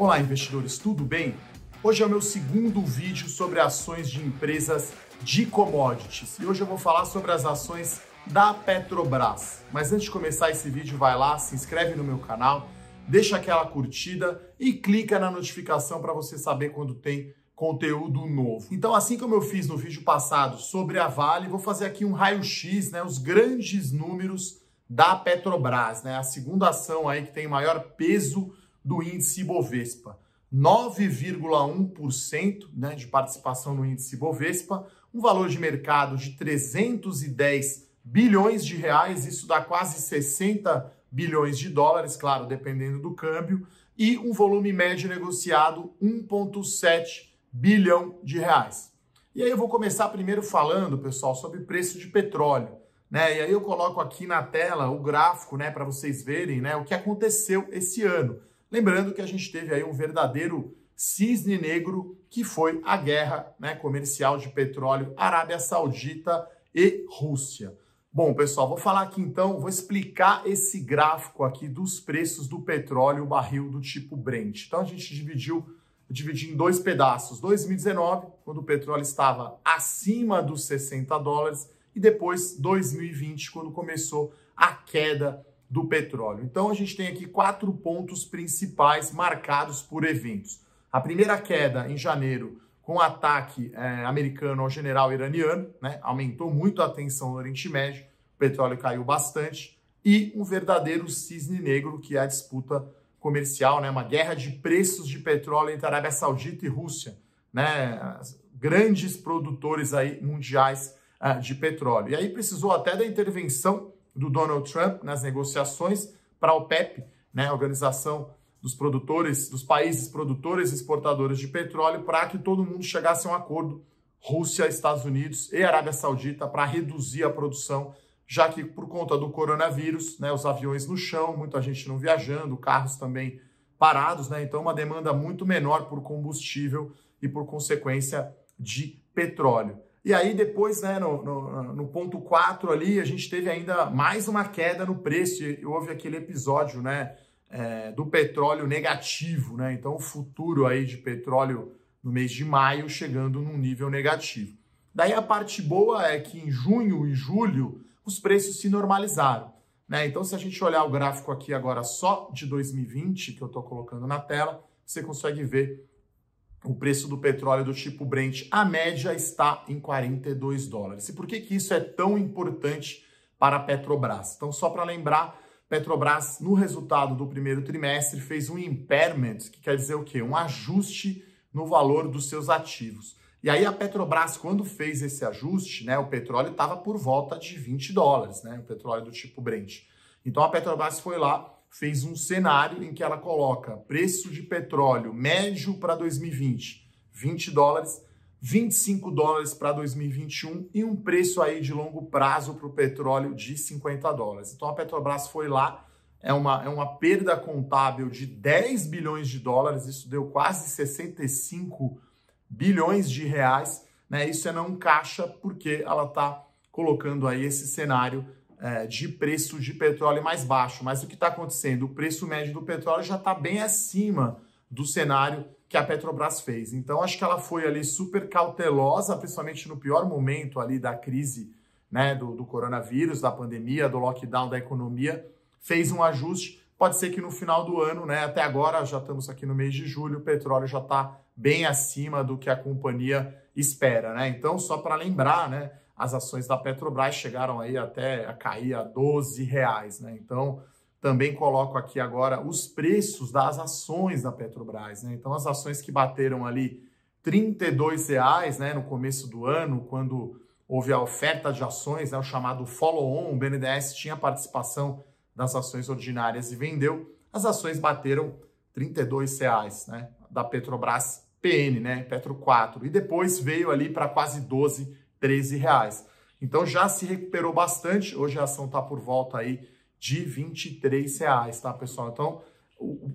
Olá, investidores, tudo bem? Hoje é o meu segundo vídeo sobre ações de empresas de commodities e hoje eu vou falar sobre as ações da Petrobras. Mas antes de começar esse vídeo, vai lá, se inscreve no meu canal, deixa aquela curtida e clica na notificação para você saber quando tem conteúdo novo. Então, assim como eu fiz no vídeo passado sobre a Vale, vou fazer aqui um raio-x, os grandes números da Petrobras, a segunda ação aí que tem maior peso do índice Bovespa. 9,1% de participação no índice Bovespa, um valor de mercado de 310 bilhões de reais, isso dá quase 60 bilhões de dólares, claro, dependendo do câmbio, e um volume médio negociado 1,7 bilhão de reais. E aí eu vou começar primeiro falando, pessoal, sobre preço de petróleo, E aí eu coloco aqui na tela o gráfico, para vocês verem, o que aconteceu esse ano. Lembrando que a gente teve aí um verdadeiro cisne negro, que foi a guerra comercial de petróleo Arábia Saudita e Rússia. Bom, pessoal, vou falar aqui então, vou explicar esse gráfico aqui dos preços do petróleo, o barril do tipo Brent. Então a gente dividi em dois pedaços. 2019, quando o petróleo estava acima dos 60 dólares, e depois 2020, quando começou a queda do petróleo. Então a gente tem aqui 4 pontos principais marcados por eventos. A primeira queda em janeiro, com o ataque americano ao general iraniano, aumentou muito a tensão no Oriente Médio, o petróleo caiu bastante, e um verdadeiro cisne negro, que é a disputa comercial, uma guerra de preços de petróleo entre a Arábia Saudita e Rússia, grandes produtores aí mundiais de petróleo. E aí precisou até da intervenção do Donald Trump nas negociações para a OPEP, a Organização dos Produtores, dos Países Produtores e Exportadores de Petróleo, para que todo mundo chegasse a um acordo, Rússia, Estados Unidos e Arábia Saudita, para reduzir a produção, já que por conta do coronavírus, os aviões no chão, muita gente não viajando, carros também parados, então uma demanda muito menor por combustível e por consequência de petróleo. E aí depois, no ponto 4 ali, a gente teve ainda mais uma queda no preço, e houve aquele episódio, do petróleo negativo, Então o futuro aí de petróleo no mês de maio chegando num nível negativo. Daí a parte boa é que em junho e julho os preços se normalizaram, Então se a gente olhar o gráfico aqui agora só de 2020, que eu estou colocando na tela, você consegue ver o preço do petróleo do tipo Brent, a média está em 42 dólares. E por que isso é tão importante para a Petrobras? Então, só para lembrar, Petrobras, no resultado do primeiro trimestre, fez um impairment, que quer dizer o quê? Um ajuste no valor dos seus ativos. E aí a Petrobras, quando fez esse ajuste, o petróleo estava por volta de 20 dólares, o petróleo do tipo Brent. Então, a Petrobras foi lá, fez um cenário em que ela coloca preço de petróleo médio para 2020, 20 dólares, 25 dólares para 2021 e um preço aí de longo prazo para o petróleo de 50 dólares. Então a Petrobras foi lá, é uma perda contábil de 10 bilhões de dólares, isso deu quase 65 bilhões de reais, Isso não encaixa porque ela está colocando aí esse cenário de preço de petróleo mais baixo. Mas o que está acontecendo? O preço médio do petróleo já está bem acima do cenário que a Petrobras fez. Então, acho que ela foi ali super cautelosa, principalmente no pior momento ali da crise do coronavírus, da pandemia, do lockdown da economia, fez um ajuste. Pode ser que no final do ano, até agora, já estamos aqui no mês de julho, o petróleo já está bem acima do que a companhia espera, Então, só para lembrar, as ações da Petrobras chegaram aí até a cair a 12 reais, Então, também coloco aqui agora os preços das ações da Petrobras, Então, as ações que bateram ali R$32 no começo do ano, quando houve a oferta de ações, o chamado follow-on, o BNDES tinha participação das ações ordinárias e vendeu, as ações bateram R$32, da Petrobras PN, Petro 4, e depois veio ali para quase 12, 13 reais. Então já se recuperou bastante, hoje a ação está por volta aí de 23 reais, tá, pessoal? Então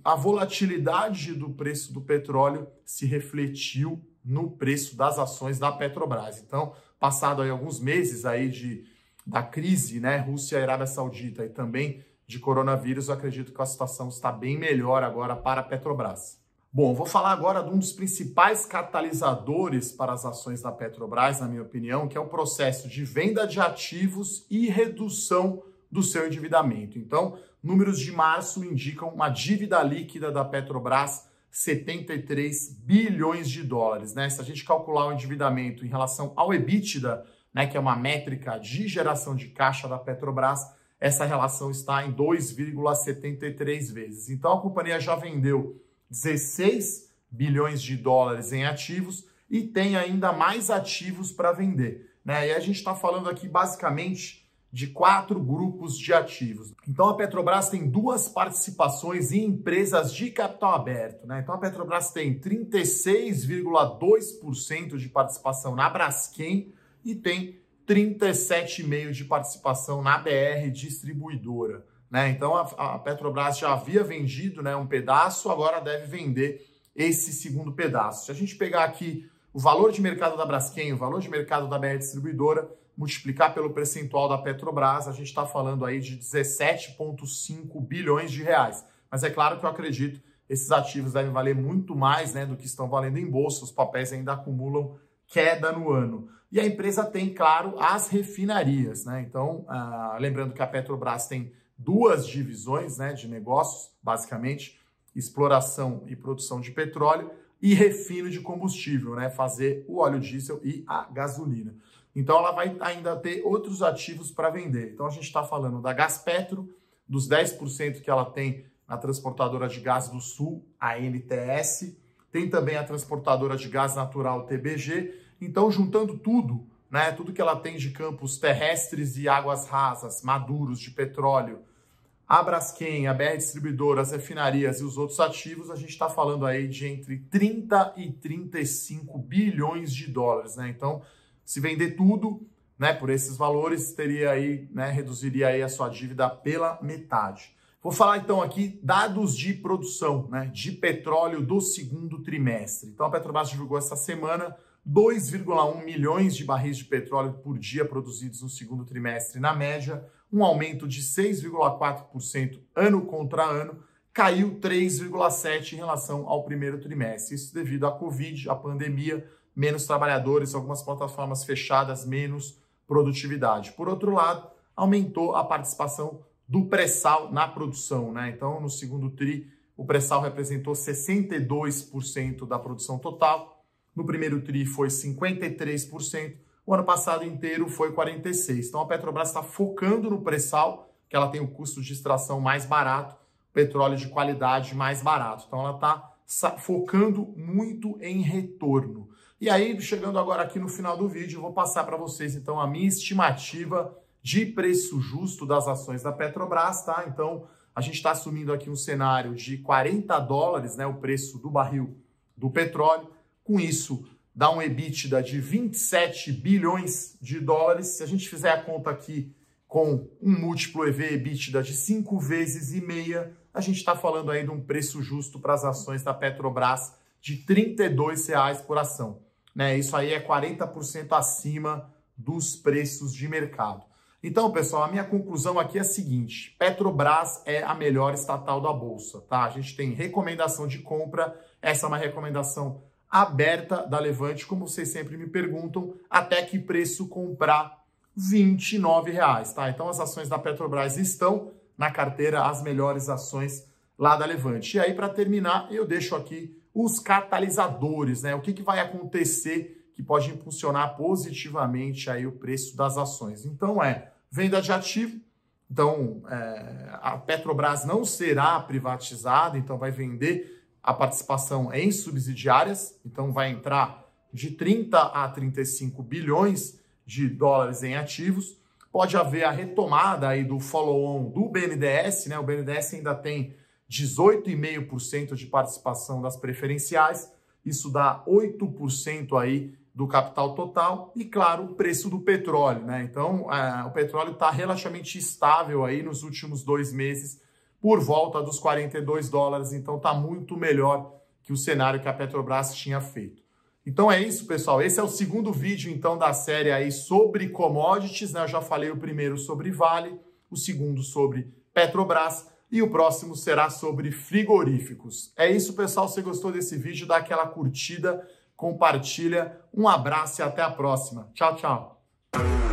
a volatilidade do preço do petróleo se refletiu no preço das ações da Petrobras. Então, passado aí alguns meses aí da crise, Rússia e Arábia Saudita e também de coronavírus, eu acredito que a situação está bem melhor agora para a Petrobras. Bom, vou falar agora de um dos principais catalisadores para as ações da Petrobras, na minha opinião, que é o processo de venda de ativos e redução do seu endividamento. Então, números de março indicam uma dívida líquida da Petrobras 73 bilhões de dólares, né? Se a gente calcular o endividamento em relação ao EBITDA, né, que é uma métrica de geração de caixa da Petrobras, essa relação está em 2,73 vezes. Então, a companhia já vendeu 16 bilhões de dólares em ativos e tem ainda mais ativos para vender, né? E a gente está falando aqui basicamente de 4 grupos de ativos. Então a Petrobras tem 2 participações em empresas de capital aberto, né? Então a Petrobras tem 36,2% de participação na Braskem e tem 37,5% de participação na BR Distribuidora, né? Então a Petrobras já havia vendido, né, um pedaço, agora deve vender esse segundo pedaço. Se a gente pegar aqui o valor de mercado da Braskem, o valor de mercado da BR Distribuidora, multiplicar pelo percentual da Petrobras, a gente está falando aí de 17,5 bilhões de reais. Mas é claro que eu acredito esses ativos devem valer muito mais, né, do que estão valendo em bolsa, os papéis ainda acumulam queda no ano. E a empresa tem, claro, as refinarias, né? Então, lembrando que a Petrobras tem 2 divisões, né, de negócios, basicamente, exploração e produção de petróleo e refino de combustível, né, fazer o óleo diesel e a gasolina. Então, ela vai ainda ter outros ativos para vender. Então, a gente está falando da Gaspetro, dos 10% que ela tem na transportadora de gás do Sul, a NTS. Tem também a transportadora de gás natural, TBG. Então, juntando tudo, né, tudo que ela tem de campos terrestres e águas rasas, maduros de petróleo, a Braskem, a BR Distribuidora, as refinarias e os outros ativos, a gente está falando aí de entre 30 e 35 bilhões de dólares, né? Então, se vender tudo, né, por esses valores, teria aí, né, reduziria aí a sua dívida pela metade. Vou falar então aqui dados de produção, né, de petróleo do segundo trimestre. Então a Petrobras divulgou essa semana 2,1 milhões de barris de petróleo por dia produzidos no segundo trimestre na média, um aumento de 6,4% ano contra ano, caiu 3,7% em relação ao primeiro trimestre. Isso devido à Covid, à pandemia, menos trabalhadores, algumas plataformas fechadas, menos produtividade. Por outro lado, aumentou a participação do pré-sal na produção, né? Então, no segundo tri, o pré-sal representou 62% da produção total. No primeiro tri foi 53%. O ano passado inteiro foi 46%. Então, a Petrobras está focando no pré-sal, que ela tem o custo de extração mais barato, petróleo de qualidade mais barato. Então, ela está focando muito em retorno. E aí, chegando agora aqui no final do vídeo, eu vou passar para vocês, então, a minha estimativa de preço justo das ações da Petrobras, tá? Então, a gente está assumindo aqui um cenário de 40 dólares, né, o preço do barril do petróleo. Com isso, dá um EBITDA de 27 bilhões de dólares. Se a gente fizer a conta aqui com um múltiplo EV/EBITDA de 5,5 vezes, a gente está falando aí de um preço justo para as ações da Petrobras de R$ 32,00 por ação, né? Isso aí é 40% acima dos preços de mercado. Então, pessoal, a minha conclusão aqui é a seguinte: Petrobras é a melhor estatal da Bolsa, tá? A gente tem recomendação de compra, essa é uma recomendação aberta da Levante, como vocês sempre me perguntam, até que preço comprar? R$ 29,00, tá? Então, as ações da Petrobras estão na carteira, as melhores ações lá da Levante. E aí, para terminar, eu deixo aqui os catalisadores, né? O que vai acontecer que pode impulsionar positivamente aí o preço das ações. Então, venda de ativo. Então, a Petrobras não será privatizada, então vai vender a participação em subsidiárias, então vai entrar de 30 a 35 bilhões de dólares em ativos. Pode haver a retomada aí do follow-on do BNDES, né? O BNDES ainda tem 18,5% de participação das preferenciais, isso dá 8% aí do capital total e, claro, o preço do petróleo, né? Então, o petróleo está relativamente estável aí nos últimos 2 meses, por volta dos 42 dólares, então está muito melhor que o cenário que a Petrobras tinha feito. Então é isso, pessoal. Esse é o segundo vídeo, então, da série aí sobre commodities, né? Eu já falei o primeiro sobre Vale, o segundo sobre Petrobras. e o próximo será sobre frigoríficos. É isso, pessoal. Se gostou desse vídeo, dá aquela curtida, compartilha. Um abraço e até a próxima. Tchau, tchau.